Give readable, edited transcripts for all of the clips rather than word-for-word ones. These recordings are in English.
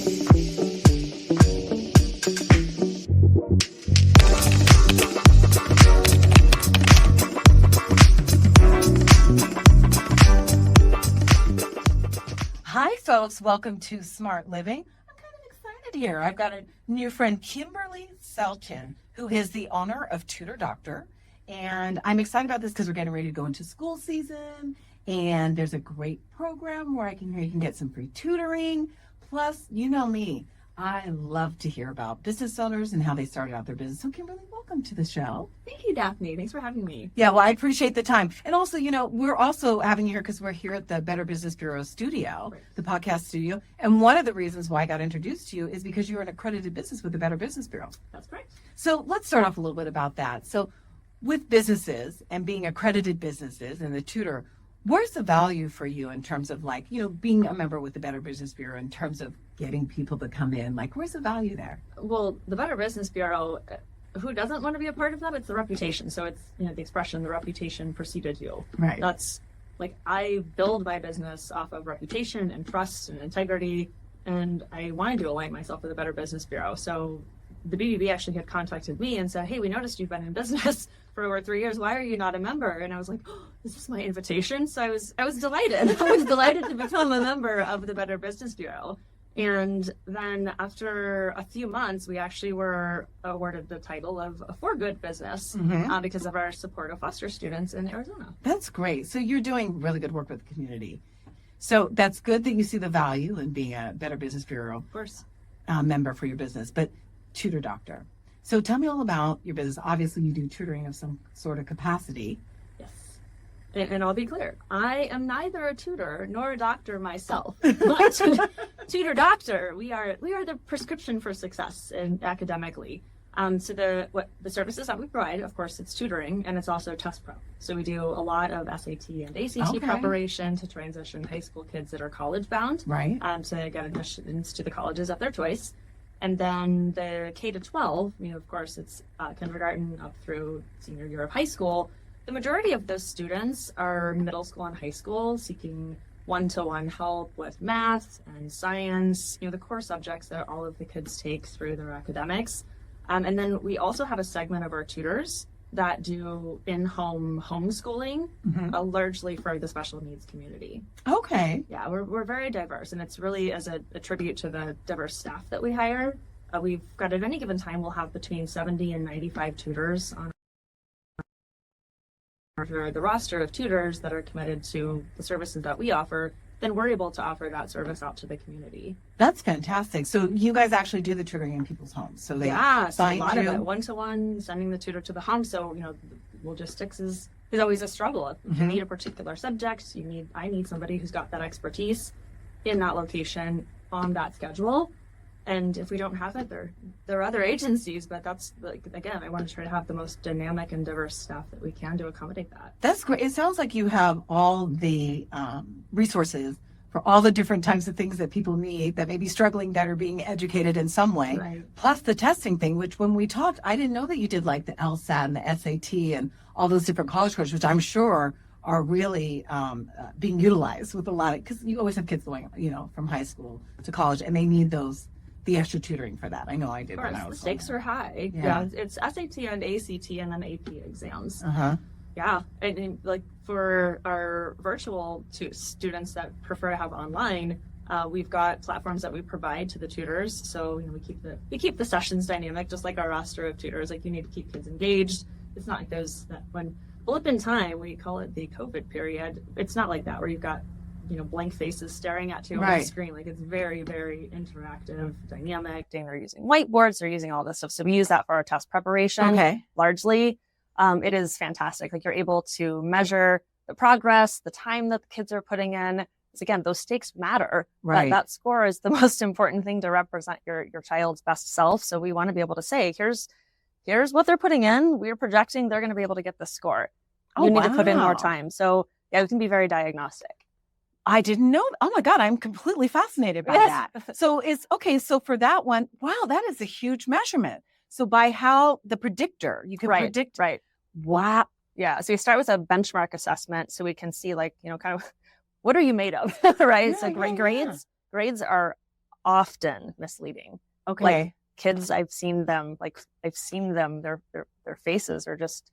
Hi, folks. Welcome to Smart Living. I'm kind of excited here. I've got a new friend, Kimberly Selchan, who is the owner of Tutor Doctor. And I'm excited about this because we're getting ready to go into school season. And there's a great program where you can get some free tutoring. Plus, you know me, I love to hear about business owners and how they started out their business. So, Kimberly, welcome to the show. Thank you, Daphne. Thanks for having me. Yeah, well, I appreciate the time. And also, we're also having you here because we're here at the Better Business Bureau studio, right, the podcast studio. And one of the reasons why I got introduced to you is because you're an accredited business with the Better Business Bureau. That's correct. So let's start off a little bit about that. So with businesses and being accredited businesses and the tutor, where's the value for you in terms of being a member with the Better Business Bureau in terms of getting people to come in? Where's the value there? Well, the Better Business Bureau, who doesn't want to be a part of that? It's the reputation. So it's, the expression, the reputation preceded you. Right. That's I build my business off of reputation and trust and integrity. And I wanted to align myself with the Better Business Bureau. So the BBB actually had contacted me and said, hey, we noticed you've been in business for over 3 years. Why are you not a member? And I was like, oh, is this my invitation? So I was delighted. I was delighted to become a member of the Better Business Bureau. And then after a few months, we actually were awarded the title of a For Good business because of our support of foster students in Arizona. That's great. So you're doing really good work with the community. So that's good that you see the value in being a Better Business Bureau, of course, member for your business. But Tutor Doctor. So tell me all about your business. Obviously, you do tutoring of some sort of capacity. Yes. And I'll be clear. I am neither a tutor nor a doctor myself. But Tutor Doctor, we are the prescription for success academically. So the services that we provide, of course, it's tutoring and it's also test prep. So we do a lot of SAT and ACT preparation to transition high school kids that are college bound. Right. To get admissions to the colleges of their choice. And then the K to 12, of course, it's kindergarten up through senior year of high school. The majority of those students are middle school and high school seeking one-to-one help with math and science, the core subjects that all of the kids take through their academics. And then we also have a segment of our tutors that do in-home homeschooling, largely for the special needs community. Okay. Yeah, we're very diverse, and it's really as a tribute to the diverse staff that we hire. We've got, at any given time, we'll have between 70 and 95 tutors on the roster of tutors that are committed to the services that we offer. Then we're able to offer that service out to the community. That's fantastic. So you guys actually do the tutoring in people's homes. So they so a lot you. of it, one-to-one, sending the tutor to the home. So, logistics is always a struggle. If you need a particular subject, I need somebody who's got that expertise in that location on that schedule. And if we don't have it, there are other agencies, but that's, again, I want to try to have the most dynamic and diverse staff that we can to accommodate that. That's great. It sounds like you have all the resources for all the different types of things that people need that may be struggling, that are being educated in some way. Right. Plus the testing thing, which when we talked, I didn't know that you did the LSAT and the SAT and all those different college courses, which I'm sure are really being utilized with a lot of, because you always have kids going, from high school to college, and they need the extra tutoring for that. I know I did when I was. The stakes are high. Yeah, it's SAT and ACT and then AP exams. Yeah, and for our virtual students that prefer to have online, we've got platforms that we provide to the tutors. So we keep the sessions dynamic, just like our roster of tutors. You need to keep kids engaged. It's not like those that when blip in time, we call it the COVID period. It's not like that where you've got blank faces staring at you on the screen. It's very, very interactive, dynamic. They're using whiteboards, they're using all this stuff. So we use that for our test preparation largely. It is fantastic. You're able to measure the progress, the time that the kids are putting in. Because again, those stakes matter. Right. That score is the most important thing to represent your child's best self. So we want to be able to say, here's what they're putting in. We're projecting they're going to be able to get the score. You need to put in more time. So yeah, we can be very diagnostic. I didn't know. Oh my God, I'm completely fascinated by that. So so for that one, wow, that is a huge measurement. So by how the predictor, you can predict. Right. Wow. Yeah. So you start with a benchmark assessment so we can see kind of what are you made of, right? Grades are often misleading. Okay. Like kids, I've seen them, their faces are just,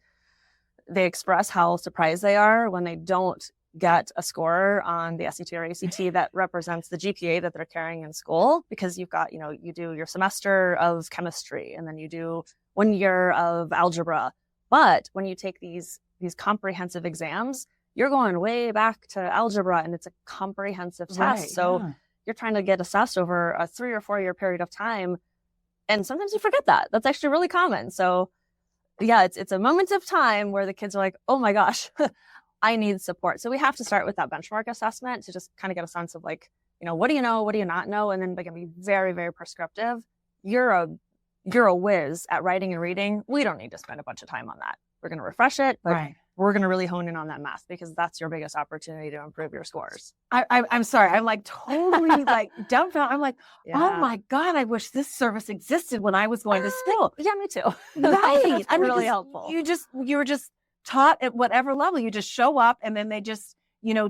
they express how surprised they are when they don't get a score on the SAT or ACT that represents the GPA that they're carrying in school, because you've got, you do your semester of chemistry and then you do 1 year of algebra. But when you take these comprehensive exams, you're going way back to algebra, and it's a comprehensive test. Right, So yeah. you're trying to get assessed over a 3 or 4 year period of time. And sometimes you forget that. That's actually really common. So yeah, it's a moment of time where the kids are like, oh my gosh, I need support. So we have to start with that benchmark assessment to just kind of get a sense of like, what do you know? What do you not know? And then they can be very, very prescriptive. You're a whiz at writing and reading. We don't need to spend a bunch of time on that. We're going to refresh it, but Right. we're going to really hone in on that math, because that's your biggest opportunity to improve your scores. I'm sorry. I'm like totally like dumbfounded. I'm like, Yeah. oh my God, I wish this service existed when I was going to school. Yeah, me too. Right. That's I mean, really 'cause helpful. You were just taught at whatever level. You just show up and then they just,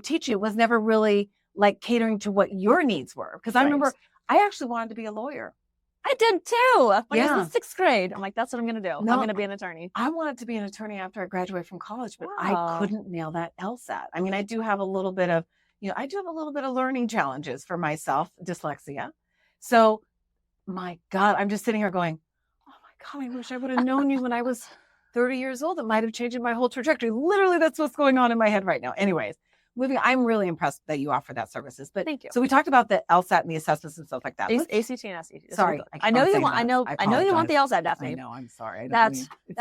teach you. It was never really like catering to what your needs were. Because I remember I actually wanted to be a lawyer. I did too. When I Yeah. was in 6th grade, I'm like, that's what I'm going to do. No. I'm going to be an attorney. I wanted to be an attorney after I graduated from college, but Wow. I couldn't nail that LSAT. I mean, I do have a little bit of, learning challenges for myself, dyslexia. So, my God, I'm just sitting here going, oh my God, I wish I would have known you when I was 30 years old. It might have changed my whole trajectory. Literally, that's what's going on in my head right now. Anyways, I'm really impressed that you offer that services. But Thank you. So we talked about the LSAT and the assessments and stuff like that. ACT and SAT. Sorry, I know you want. I I know you want the LSAT, I Daphne. know. I'm sorry. That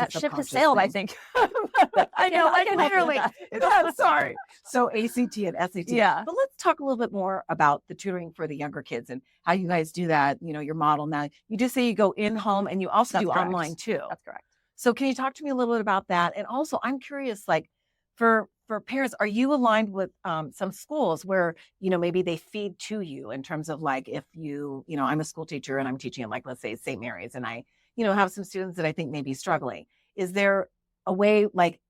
ship has sailed, I think. I know. I can Literally. I'm sorry. So ACT and SAT. Yeah. But let's talk a little bit more about the tutoring for the younger kids and how you guys do that. Your model now. You just say you go in home and you also That's do correct. online too. That's correct. So can you talk to me a little bit about that? And also, I'm curious, like for parents, are you aligned with some schools where, maybe they feed to you in terms of like, if I'm a school teacher and I'm teaching at, like, let's say St. Mary's, and I, have some students that I think may be struggling. Is there a way, like,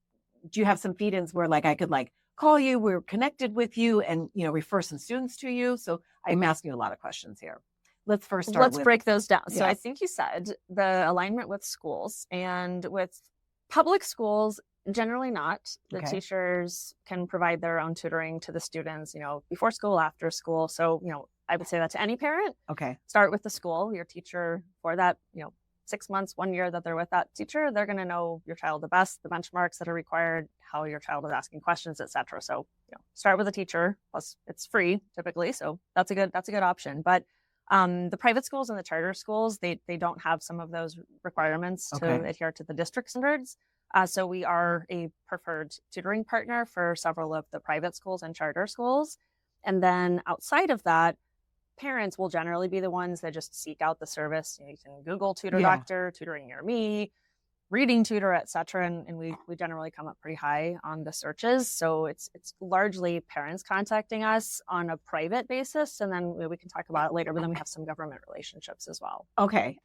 do you have some feed-ins where like I could like call you, we're connected with you, and, refer some students to you? So I'm asking you a lot of questions here. Let's first start Let's break those down. So I Yes. think you said the alignment with schools, and with public schools, generally not. The Okay. teachers can provide their own tutoring to the students, before school, after school. So, I would say that to any parent. Okay. Start with the school, your teacher for that, 6 months, 1 year that they're with that teacher. They're going to know your child the best, the benchmarks that are required, how your child is asking questions, etc. So, start with a teacher. Plus, it's free typically, so that's a good option. But the private schools and the charter schools, they don't have some of those requirements to Okay. adhere to the district standards. So we are a preferred tutoring partner for several of the private schools and charter schools. And then outside of that, parents will generally be the ones that just seek out the service. You can Google Tutor Yeah. Doctor, Tutoring Near Me, Reading Tutor, etc. And we generally come up pretty high on the searches. So it's largely parents contacting us on a private basis, and then we can talk about it later. But then we have some government relationships as well. Okay.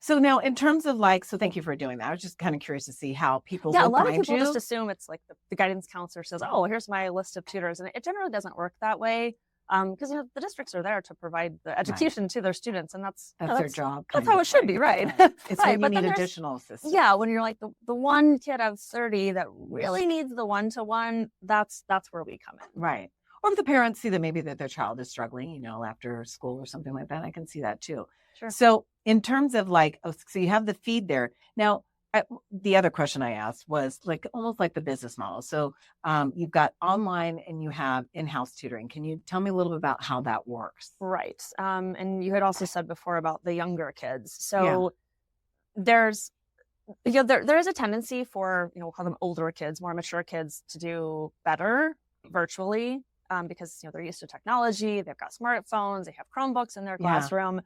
So now, in terms of like, so thank you for doing that. I was just kind of curious to see how people Yeah, a will lot of find people you. just assume it's like the guidance counselor says, "Oh, here's my list of tutors," and it generally doesn't work that way. Because the districts are there to provide the education to their students, and that's Their job. That's kind how of it should like. be, right? It's Right, when but you then need there's- additional assistance. Yeah, when you're like the one kid out of 30 that really needs the one-to-one, that's where we come in. Right. Or if the parents see that maybe that their child is struggling, after school or something like that, I can see that too. Sure. So in terms of like, so you have the feed there. Now, the other question I asked was like almost like the business model. So you've got online and you have in-house tutoring. Can you tell me a little bit about how that works? Right. And you had also said before about the younger kids. So there's there is a tendency for, we'll call them older kids, more mature kids, to do better virtually because they're used to technology, they've got smartphones, they have Chromebooks in their classroom.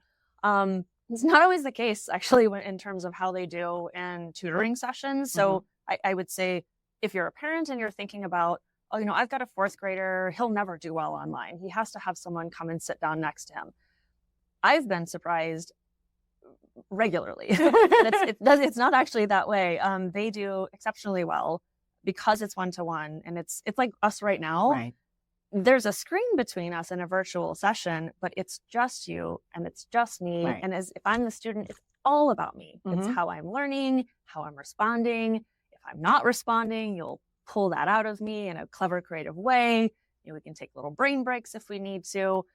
It's not always the case actually in terms of how they do in tutoring sessions. So I would say if you're a parent and you're thinking about, I've got a 4th grader, he'll never do well online. He has to have someone come and sit down next to him. I've been surprised regularly. It's not actually that way. They do exceptionally well because it's one-to-one, and it's like us right now. Right. there's a screen between us in a virtual session, but it's just you and it's just me. Right. And if I'm the student, it's all about me. Mm-hmm. It's how I'm learning, how I'm responding. If I'm not responding, you'll pull that out of me in a clever, creative way. We can take little brain breaks if we need to.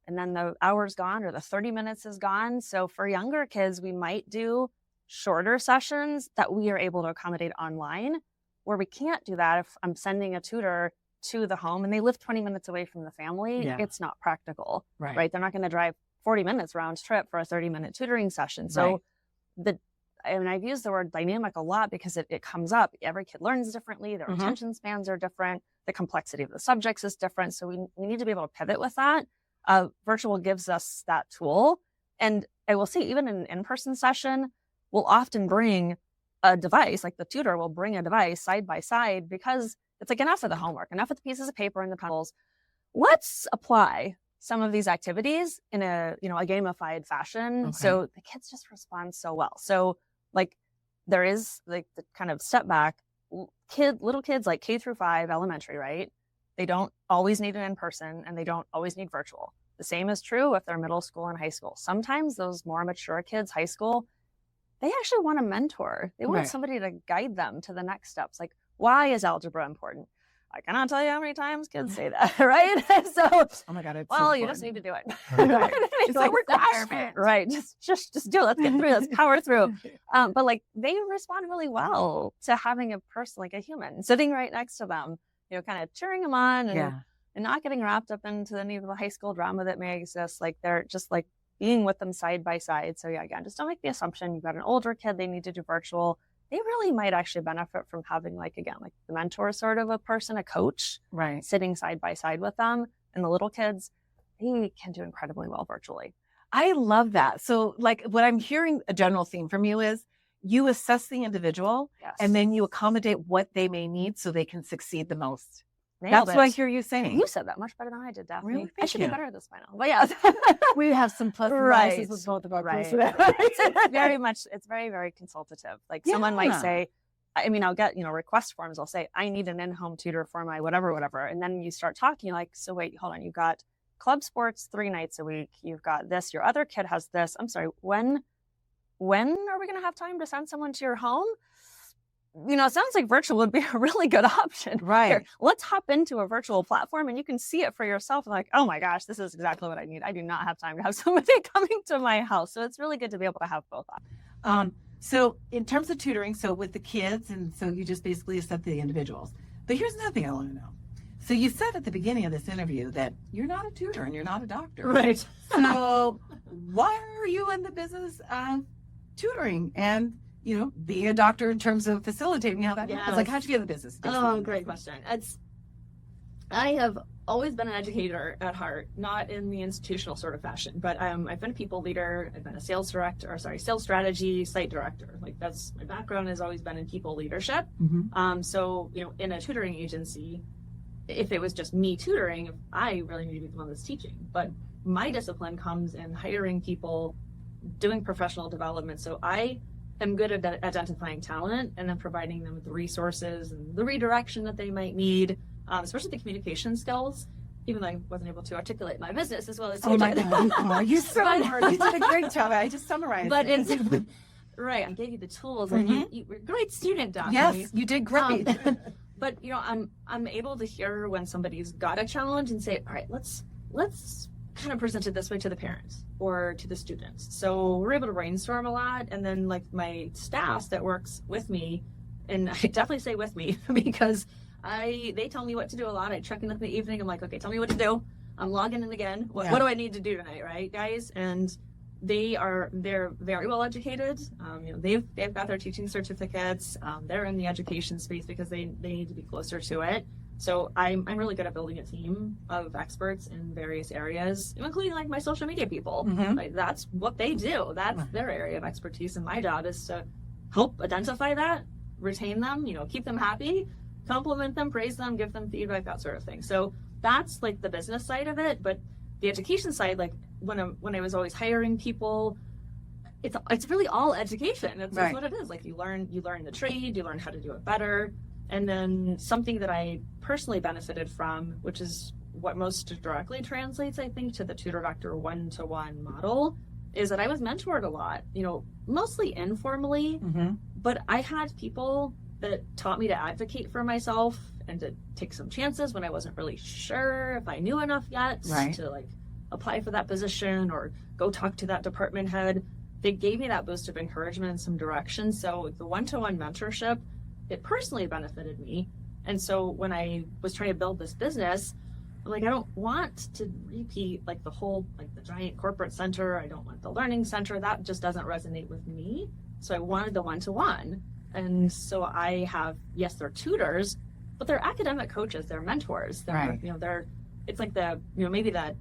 And then the hour's gone or the 30 minutes is gone. So for younger kids, we might do shorter sessions that we are able to accommodate online, where we can't do that if I'm sending a tutor to the home and they live 20 minutes away from the family. Yeah. It's not practical, Right. right? They're not going to drive 40 minutes round trip for a 30-minute tutoring session. So I've used the word dynamic a lot because it comes up. Every kid learns differently. Their attention spans are different. The complexity of the subjects is different. So we need to be able to pivot with that. Virtual gives us that tool. And I will say, even in an in-person session, we'll often bring a device, like the tutor will bring a device side by side, because it's like, enough of the homework, enough of the pieces of paper and the pencils. Let's apply some of these activities in a gamified fashion. Okay. So the kids just respond so well. So like there is like the kind of step back, little kids like K-5 elementary, right? They don't always need an in-person and they don't always need virtual. The same is true if they're middle school and high school. Sometimes those more mature kids, high school, they actually want a mentor. They want somebody to guide them to the next steps. Like, why is algebra important? I cannot tell you how many times kids say that, right? So, oh my God, it's well, so you just need to do it. Right. It's like a requirement. Right. Just do it. Let's get through. Let's power through. But like they respond really well to having a person, like a human, sitting right next to them, kind of cheering them on and not getting wrapped up into any of the high school drama that may exist. Like they're just like being with them side by side. So yeah, again, just don't make the assumption you've got an older kid, they need to do virtual. They really might actually benefit from having like the mentor sort of a person, a coach, right, sitting side by side with them. And the little kids, they can do incredibly well virtually. I love that. So like what I'm hearing, a general theme from you is you assess the individual and then you accommodate what they may need so they can successd the most. That's what I hear you saying. You said that much better than I did, Daphne. Really? I should be better at this by now. But yeah. We have some plus and minuses with both of our personalities. It's very, very consultative. Like someone might say, I'll get, request forms. I'll say, I need an in-home tutor for my whatever. And then you start talking, you're like, so wait, hold on. You've got club sports 3 nights a week. You've got this, your other kid has this. I'm sorry, when are we going to have time to send someone to your home? It sounds like virtual would be a really good option. Right. Here, let's hop into a virtual platform and you can see it for yourself. Like, oh my gosh, this is exactly what I need. I do not have time to have somebody coming to my house. So it's really good to be able to have both. So in terms of tutoring, so with the kids, and so you just basically assess the individuals. But here's another thing I want to know. So you said at the beginning of this interview that you're not a tutor and you're not a doctor. Right. So why are you in the business of tutoring and being a doctor in terms of facilitating how that happens? Like, how'd you get in the business? Oh, great question. I have always been an educator at heart, not in the institutional sort of fashion, but I've been a people leader. I've been a sales strategy, site director. Like that's my background has always been in people leadership. Mm-hmm. So, in a tutoring agency, if it was just me tutoring, I really need to be the one that's teaching. But my discipline comes in hiring people, doing professional development. So I am good at identifying talent and then providing them with the resources and the redirection that they might need, especially the communication skills, even though I wasn't able to articulate my business as well as you did. You did a great job. I just summarized but it's right. I gave you the tools and you're a great student, Daphne. Yes, you did great. But I'm able to hear when somebody's got a challenge and say, all right, let's kind of present it this way to the parents or to the students. So we're able to brainstorm a lot. And then like my staff that works with me, and I definitely say with me because they tell me what to do a lot. I check in with me in the evening. I'm like, okay, tell me what to do. I'm logging in again. What do I need to do tonight? Right, guys? And they're very well educated. They've got their teaching certificates. They're in the education space because they need to be closer to it. So I'm really good at building a team of experts in various areas, including like my social media people. Mm-hmm. Like, that's what they do. That's their area of expertise. And my job is to help identify that, retain them, keep them happy, compliment them, praise them, give them feedback, that sort of thing. So that's like the business side of it. But the education side, like when I was always hiring people, it's really all education. That's what it is. Like you learn the trade, you learn how to do it better. And then something that I personally benefited from, which is what most directly translates, I think, to the Tutor Doctor one-to-one model is that I was mentored a lot, mostly informally, but I had people that taught me to advocate for myself and to take some chances when I wasn't really sure if I knew enough yet to like apply for that position or go talk to that department head. They gave me that boost of encouragement and some direction. So the one-to-one mentorship, it personally benefited me. And so when I was trying to build this business, I'm like, I don't want to repeat like the whole, like the giant corporate center. I don't want the learning center. That just doesn't resonate with me. So I wanted the one-to-one. And so I have, yes, they're tutors, but they're academic coaches. They're mentors. They're, it's like maybe that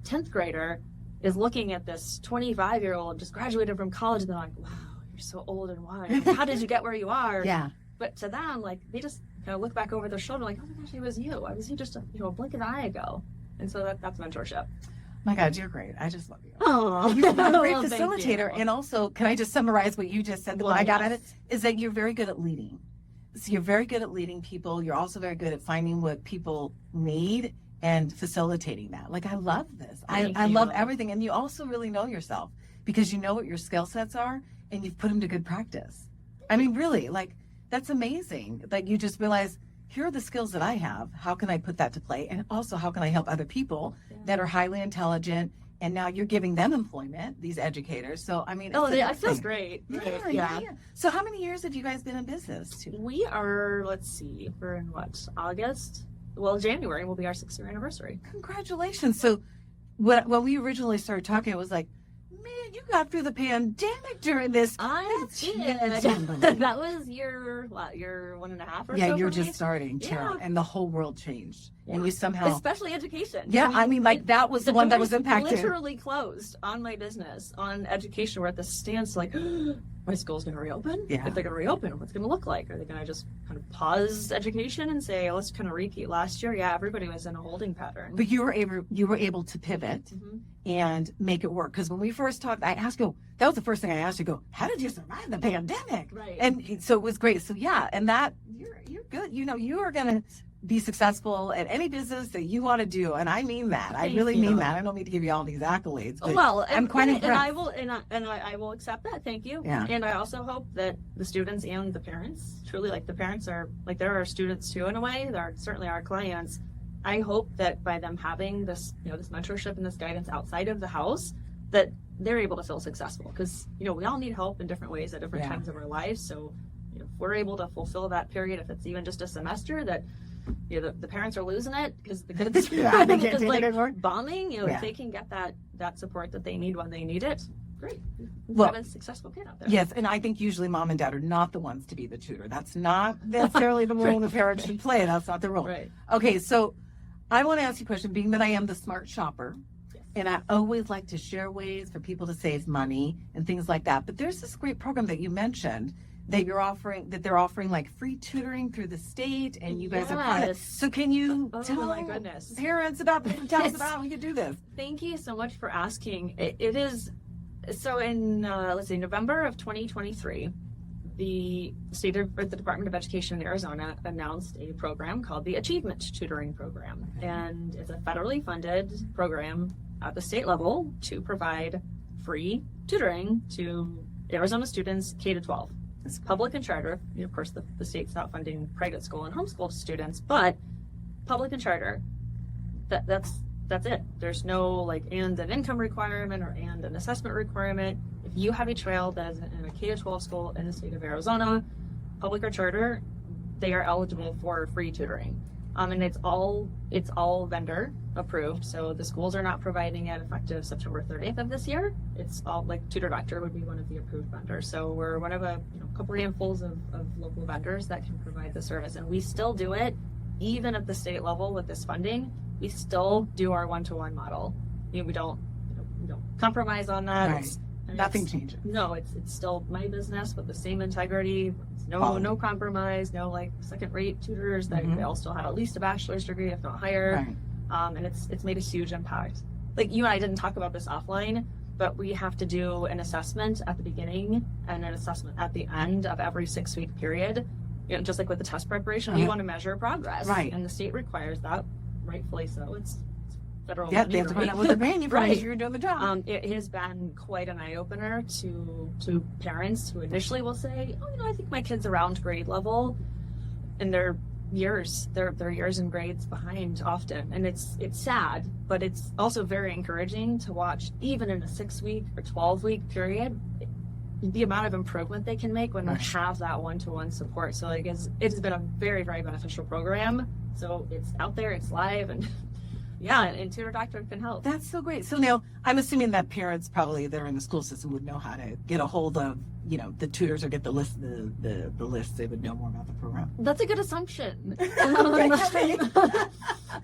10th grader is looking at this 25-year-old just graduated from college. And they're like, wow, you're so old and wise. How did you get where you are? Yeah. But to them, like, they just kind of look back over their shoulder like, oh my gosh, it was you. I was you just a blink of an eye ago. And so that's mentorship. My God, you're great. I just love you. Oh, You're a great facilitator. And also, can I just summarize what you just said? What I got at it is that you're very good at leading. So you're very good at leading people. You're also very good at finding what people need and facilitating that. Like, I love this. I love everything. And you also really know yourself because you know what your skill sets are and you've put them to good practice. I mean, really, like, that's amazing. Like, you just realize, here are the skills that I have. How can I put that to play? And also, how can I help other people that are highly intelligent? And now you're giving them employment, these educators. So, I mean, it feels great. Yeah. So how many years have you guys been in business too? We are, we're in August? Well, January will be our 6-year anniversary. Congratulations. So when we originally started talking, it was like, man, you got through the pandemic during this. I did. That was year 1.5 or so. Yeah, you're just starting, Tara, and the whole world changed. Yeah. And you somehow, especially education. Yeah, I mean, that was the one that was impacted. Literally closed on my business, on education. We're at the stance, like, my school's going to reopen. Yeah. If they're going to reopen, what's it going to look like? Are they going to just kind of pause education and say, let's kind of repeat last year? Yeah, everybody was in a holding pattern. But you were able to pivot and make it work. Because when we first talked, I asked you, that was the first thing I asked you, how did you survive the pandemic? Right. And so it was great. So yeah, and that you're good. You are going to be successful at any business that you want to do, and I mean that. I really mean that. I don't mean to give you all these accolades, but I'm quite impressed. And I will accept that. Thank you. Yeah. And I also hope that the students and the parents, truly, like the parents are like they're our students too in a way. They're certainly our clients. I hope that by them having this, this mentorship and this guidance outside of the house, that they're able to feel successful because we all need help in different ways at different times of our lives. So if we're able to fulfill that period, if it's even just a semester, that the parents are losing it because the kids just like bombing. If they can get that support that they need when they need it, great. Have a successful kid out there. Yes, and I think usually mom and dad are not the ones to be the tutor. That's not necessarily the role the parents should play. That's not the role. Right. Okay, so I want to ask you a question. Being that I am the smart shopper, and I always like to share ways for people to save money and things like that. But there's this great program that you mentioned that they're offering like free tutoring through the state, and you guys are part of it. So can you tell parents about this and tell us about how we can do this? Thank you so much for asking. It is, so in, November of 2023, the Department of Education in Arizona announced a program called the Achievement Tutoring Program. And it's a federally funded program at the state level to provide free tutoring to Arizona students K-12. It's public and charter. Of course, the state's not funding private school and homeschool students, but public and charter, that's it. There's no and an income requirement or and an assessment requirement. If you have a child that is in a K-12 school in the state of Arizona, public or charter, they are eligible for free tutoring. And it's all vendor approved. So the schools are not providing it effective September 30th of this year. It's all Tutor Doctor would be one of the approved vendors. So we're one of a couple handfuls of local vendors that can provide the service. And we still do it, even at the state level with this funding. We still do our one-to-one model. We don't compromise on that. Right. Nothing changes. No, it's still my business with the same integrity. No compromise. No second-rate tutors. That they all still have at least a bachelor's degree, if not higher. Right. And it's made a huge impact. You and I didn't talk about this offline, but we have to do an assessment at the beginning and an assessment at the end of every 6-week period. Just like with the test preparation, we want to measure progress. Right. And the state requires that. rightfully so. It's federal Yeah, money, they have to find right? out what they're paying you for Right. if you're doing the job. It has been quite an eye-opener to parents who initially will say, oh, I think my kid's around grade level, and they're years in grades behind often. And it's sad, but it's also very encouraging to watch, even in a 6-week or 12-week period, the amount of improvement they can make when they have that one-to-one support. So like it's been a very, very beneficial program. So it's out there, it's live, and yeah, and Tutor Doctor can help. That's so great. So now I'm assuming that parents probably that are in the school system would know how to get a hold of, the tutors or get the list, the list. They would know more about the program. That's a good assumption.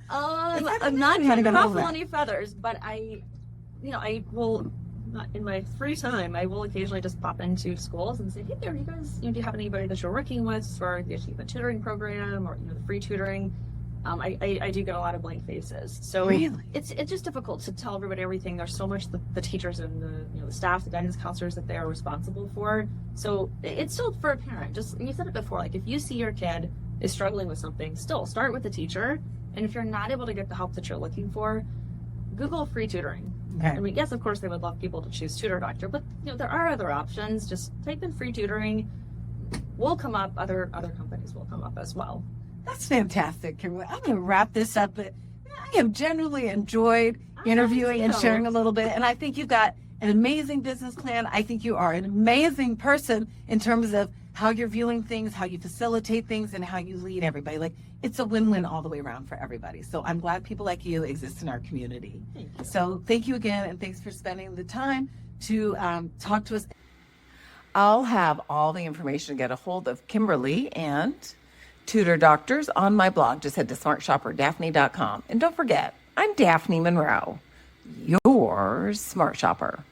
I'm I'm not trying to ruffle any feathers, but I will, in my free time, I will occasionally just pop into schools and say, hey there, you guys, do you have anybody that you're working with for the achievement tutoring program or the free tutoring? I do get a lot of blank faces. So Really? it's just difficult to tell everybody everything. There's so much the teachers and the staff, the guidance counselors that they are responsible for. So it's still for a parent. Just, you said it before, like if you see your kid is struggling with something, still start with the teacher. And if you're not able to get the help that you're looking for, Google free tutoring. Okay. I mean, yes, of course they would love people to choose Tutor Doctor, but there are other options. Just type in free tutoring. Will come up. Other companies will come up as well. That's fantastic, Kimberly. I'm going to wrap this up, but I have generally enjoyed interviewing and sharing a little bit, and I think you've got an amazing business plan. I think you are an amazing person in terms of how you're viewing things, how you facilitate things, and how you lead everybody. Like, it's a win-win all the way around for everybody. So I'm glad people like you exist in our community. Thank you. So thank you again, and thanks for spending the time to talk to us. I'll have all the information to get a hold of Kimberly and Tutor Doctors on my blog. Just head to smartshopperdaphne.com. And don't forget, I'm Daphne Monroe, your smart shopper.